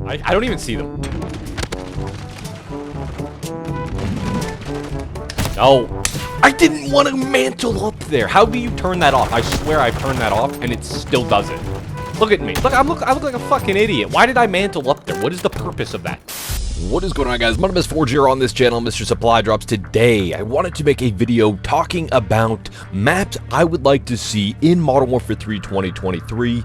I don't even see them. No. I didn't want to mantle up there. How do you turn that off? I swear I turned that off and it still does it. Look at me. Look, I look like a fucking idiot. Why did I mantle up there? What is the purpose of that? What is going on, guys? My name is Forge here on this channel, Mr. Supply Drops. Today, I wanted to make a video talking about maps I would like to see in Modern Warfare 3 2023,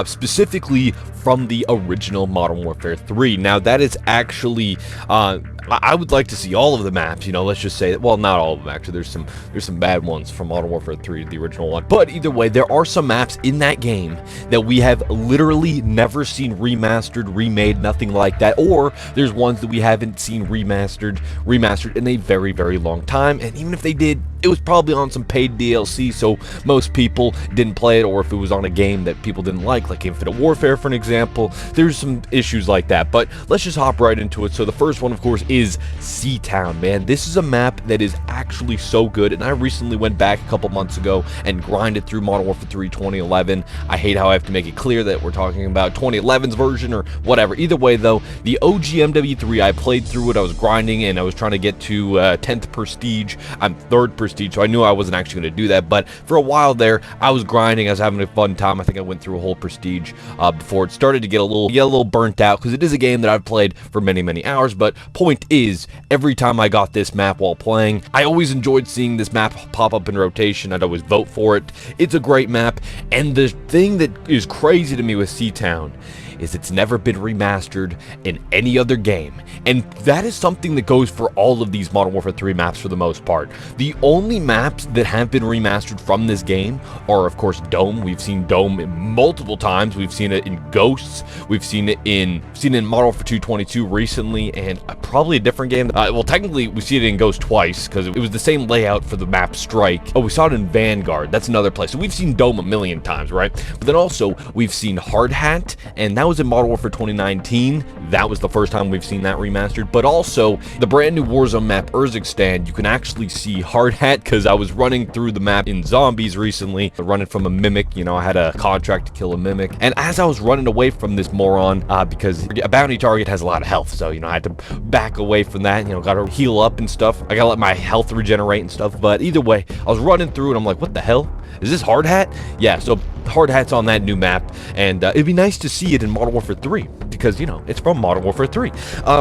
specifically from the original Modern Warfare 3. Now, that is actually, I would like to see all of the maps, you know, let's just say that, well, not all of them, actually. There's some bad ones from Modern Warfare 3, the original one. But either way, there are some maps in that game that we have literally never seen remastered, remade, nothing like that. Or there's ones that we haven't seen remastered in a very, very long time. And even if they did, it was probably on some paid DLC, so most people didn't play it, or if it was on a game that people didn't like Infinite Warfare, for an example. There's some issues like that, but let's just hop right into it. So the first one, of course, is C-Town, man. This is a map that is actually so good, and I recently went back a couple months ago and grinded through Modern Warfare 3 2011. I hate how I have to make it clear that we're talking about 2011's version or whatever. Either way, though, the OG MW3, I played through it. I was grinding, and I was trying to get to 10th Prestige. I'm 3rd Prestige, so I knew I wasn't actually going to do that, but for a while there, I was grinding. I was having a fun time. I think I went through a whole Prestige before it started to get a little burnt out, because it is a game that I've played for many, many hours. But point is, every time I got this map while playing, I always enjoyed seeing this map pop up in rotation. I'd always vote for it. It's a great map, and the thing that is crazy to me with C-Town is it's never been remastered in any other game, and that is something that goes for all of these Modern Warfare 3 maps for the most part. The only maps that have been remastered from this game are, of course, Dome. We've seen Dome multiple times. We've seen it in Ghosts. We've seen it in Modern Warfare 2 22 recently, and probably a different game. Well, technically, we see it in Ghost twice, because it was the same layout for the map Strike. Oh, we saw it in Vanguard. That's another place. So we've seen Dome a million times, right? But then also, we've seen Hard Hat, and that was in Modern Warfare 2019. That was the first time we've seen that remastered. But also, the brand new Warzone map, Urzikstan, you can actually see Hard Hat, because I was running through the map in Zombies recently, running from a Mimic. You know, I had a contract to kill a Mimic. And as I was running away from this moron, because a bounty target has a lot of health, so, you know, I had to back away from that, you know, gotta heal up and stuff. I gotta let my health regenerate and stuff. But either way, I was running through and I'm like, what the hell? Is this Hard Hat? Yeah, so Hard Hat's on that new map, and it'd be nice to see it in Modern Warfare 3, because, you know, it's from Modern Warfare 3.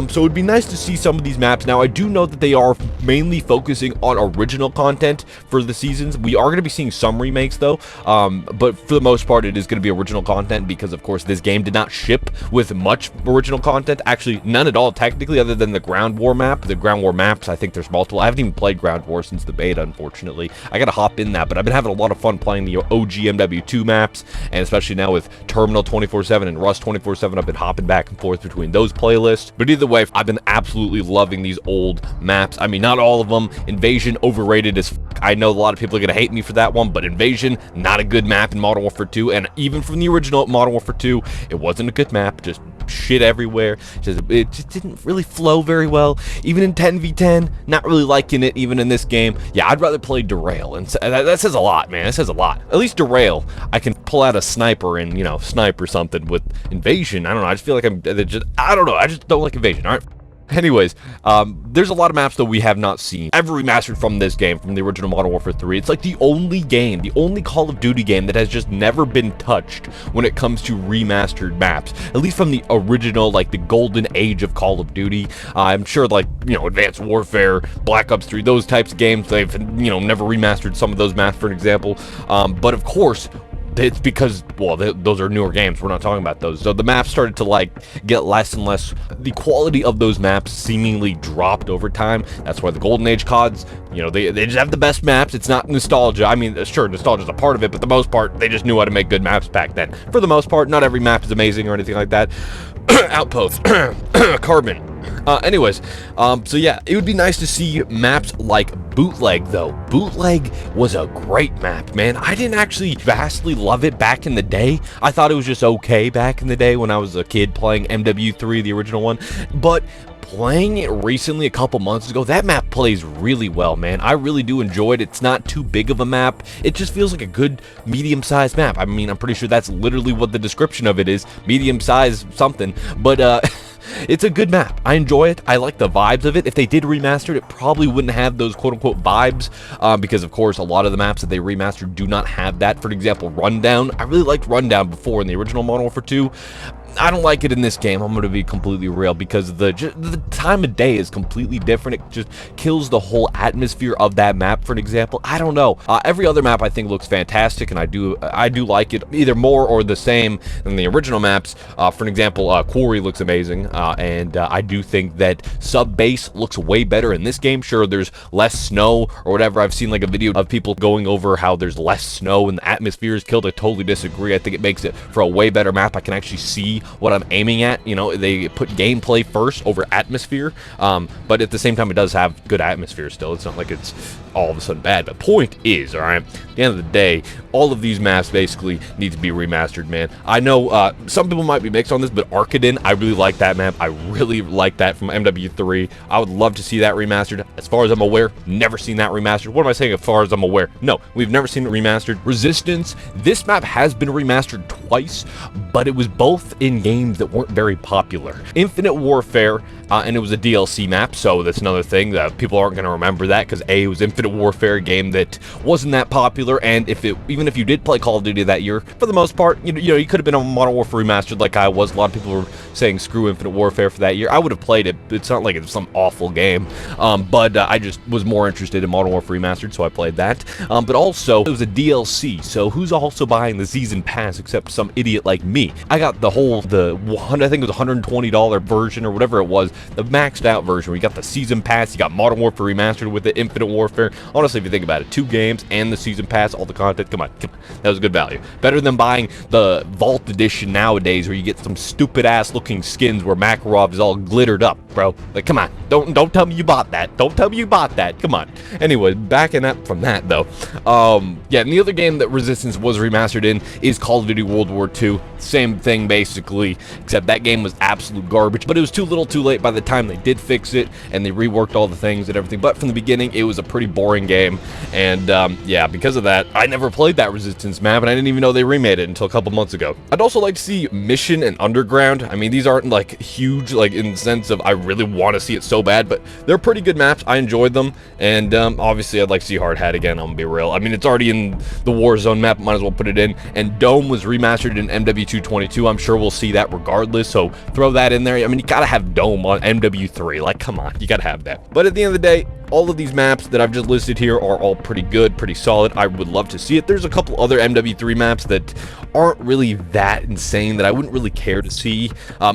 So it'd be nice to see some of these maps. Now, I do know that they are mainly focusing on original content for the seasons. We are going to be seeing some remakes, though, but for the most part, it is going to be original content, because, of course, this game did not ship with much original content. Actually, none at all, technically, other than the Ground War map. The Ground War maps, I think there's multiple. I haven't even played Ground War since the beta, unfortunately. I got to hop in that, but I've been having a lot of fun playing the OG MW2 maps, and especially now with Terminal 24/7 and Rust 24/7, I've been hopping back and forth between those playlists. But either way, I've been absolutely loving these old maps. I mean, not all of them. Invasion, overrated as f. I know a lot of people are going to hate me for that one, but Invasion, not a good map in Modern Warfare 2, and even from the original Modern Warfare 2, it wasn't a good map. Just shit everywhere. It just didn't really flow very well. Even in 10v10, not really liking it. Even in this game, yeah, I'd rather play Derail, and that says a lot, man. That says a lot. At least Derail, I can pull out a sniper and, you know, snipe or something. With Invasion, I don't know. I just feel like I don't know. I just don't like Invasion. All right. Anyways, there's a lot of maps that we have not seen ever remastered from this game, from the original Modern Warfare 3. It's like the only game, the only Call of Duty game that has just never been touched when it comes to remastered maps, at least from the original, like the golden age of Call of Duty. I'm sure, like, you know, Advanced Warfare, Black Ops 3, those types of games, they've, you know, never remastered some of those maps, for an example. But of course, it's because, well, those are newer games. We're not talking about those. So the maps started to, like, get less and less. The quality of those maps seemingly dropped over time. That's why the Golden Age CODs, you know, they just have the best maps. It's not nostalgia. I mean, sure, nostalgia's a part of it, but the most part, they just knew how to make good maps back then. For the most part, not every map is amazing or anything like that. Outpost. Carbon. Anyways, so yeah, it would be nice to see maps like Bootleg, though. Bootleg was a great map, man. I didn't actually vastly love it back in the day. I thought it was just okay back in the day when I was a kid playing MW3, the original one. But playing it recently, a couple months ago, that map plays really well, man. I really do enjoy it. It's not too big of a map. It just feels like a good medium-sized map. I mean, I'm pretty sure that's literally what the description of it is. Medium-sized something. But, It's a good map. I enjoy it. I like the vibes of it. If they did remaster it, it probably wouldn't have those quote-unquote vibes, because, of course, a lot of the maps that they remastered do not have that. For example, Rundown. I really liked Rundown before in the original Modern Warfare 2. I don't like it in this game. I'm going to be completely real, because the time of day is completely different. It just kills the whole atmosphere of that map, for an example. I don't know. Every other map I think looks fantastic, and I do like it either more or the same than the original maps. For an example, Quarry looks amazing, and I do think that Sub-Base looks way better in this game. Sure, there's less snow or whatever. I've seen like a video of people going over how there's less snow and the atmosphere is killed. I totally disagree. I think it makes it for a way better map. I can actually see what I'm aiming at. You know, they put gameplay first over atmosphere, but at the same time, it does have good atmosphere still. It's not like it's all of a sudden bad. But point is, all right, at the end of the day, all of these maps basically need to be remastered, man. I know some people might be mixed on this, but Arcaden, I really like that map. I really like that from MW3. I would love to see that remastered. As far as I'm aware, never seen that remastered. What am I saying as far as I'm aware? No, we've never seen it remastered. Resistance, this map has been remastered twice, but it was both in games that weren't very popular. Infinite Warfare, and it was a DLC map, so that's another thing that people aren't going to remember that, because it was Infinite Warfare, a game that wasn't that popular, and even if you did play Call of Duty that year, for the most part, you know, you could have been on Modern Warfare Remastered like I was. A lot of people were saying screw Infinite Warfare for that year. I would have played it. It's not like it's some awful game, but I just was more interested in Modern Warfare Remastered, so I played that. But also, it was a DLC, so who's also buying the season pass except some idiot like me? I got I think it was $120 version or whatever it was, the maxed out version where you got the season pass, you got Modern Warfare Remastered with it, Infinite Warfare. Honestly, if you think about it, 2 games and the season pass, all the content, come on, that was good value. Better than buying the Vault Edition nowadays where you get some stupid ass looking skins where Makarov is all glittered up, bro. Like, come on, don't tell me you bought that. Don't tell me you bought that. Come on. Anyway, backing up from that though, yeah, and the other game that Resistance was remastered in is Call of Duty World War II. Same thing basically, except that game was absolute garbage, but it was too little too late by the time they did fix it and they reworked all the things and everything. But from the beginning, it was a pretty boring game, and yeah, because of that, I never played that Resistance map, and I didn't even know they remade it until a couple months ago. I'd also like to see Mission and Underground. I mean, these aren't like huge, like in the sense of I really want to see it so bad, but they're pretty good maps. I enjoyed them, and obviously I'd like to see Hard Hat again. I'm gonna be real. I mean, it's already in the Warzone map, might as well put it in, and Dome was remastered in MW222. I'm sure we'll see that regardless, so throw that in there. I mean, you gotta have Dome on MW3. Like, come on, you gotta have that. But at the end of the day, all of these maps that I've just listed here are all pretty good, pretty solid. I would love to see it. There's a couple other MW3 maps that aren't really that insane that I wouldn't really care to see,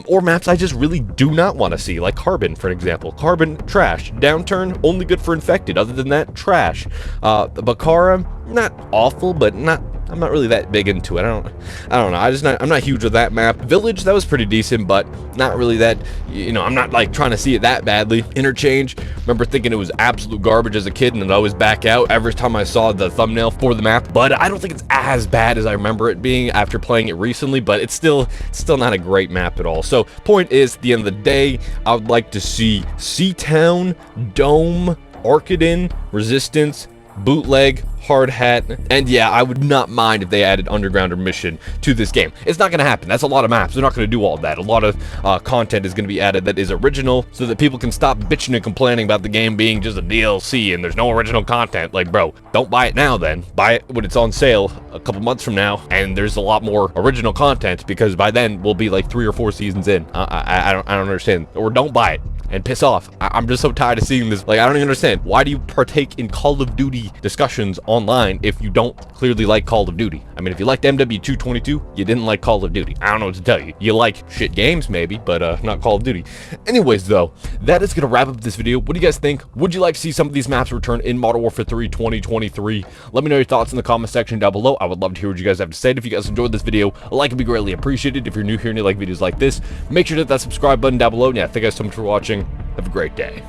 or maps I just really do not want to see, like Carbon, for example. Carbon, trash. Downturn, only good for Infected. Other than that, trash. Bakara, not awful, but I'm not really that big into it. I don't know. I'm not huge with that map. Village, that was pretty decent, but not really that, you know, I'm not like trying to see it that badly. Interchange, remember thinking it was absolute garbage as a kid, and I'd always back out every time I saw the thumbnail for the map. But I don't think it's as bad as I remember it being after playing it recently, but it's still not a great map at all. So point is, at the end of the day, I would like to see Seatown, Dome, Arcaden, Resistance, Bootleg, Hard Hat, and yeah, I would not mind if they added Underground or Mission to this game. It's not going to happen. That's a lot of maps. They're not going to do all that. A lot of content is going to be added that is original, so that people can stop bitching and complaining about the game being just a DLC and there's no original content. Like, bro, don't buy it now then. Buy it when it's on sale a couple months from now, and there's a lot more original content, because by then we'll be like 3 or 4 seasons in. I don't understand. Or don't buy it and piss off. I'm just so tired of seeing this. Like, I don't even understand. Why do you partake in Call of Duty discussions online if you don't clearly like Call of Duty? I mean, if you liked MW222, you didn't like Call of Duty. I don't know what to tell you. You like shit games, maybe, but not Call of Duty. Anyways, though, that is going to wrap up this video. What do you guys think? Would you like to see some of these maps return in Modern Warfare 3 2023? Let me know your thoughts in the comment section down below. I would love to hear what you guys have to say. If you guys enjoyed this video, a like would be greatly appreciated. If you're new here and you like videos like this, make sure to hit that subscribe button down below. And yeah, thank you guys so much for watching. Have a great day.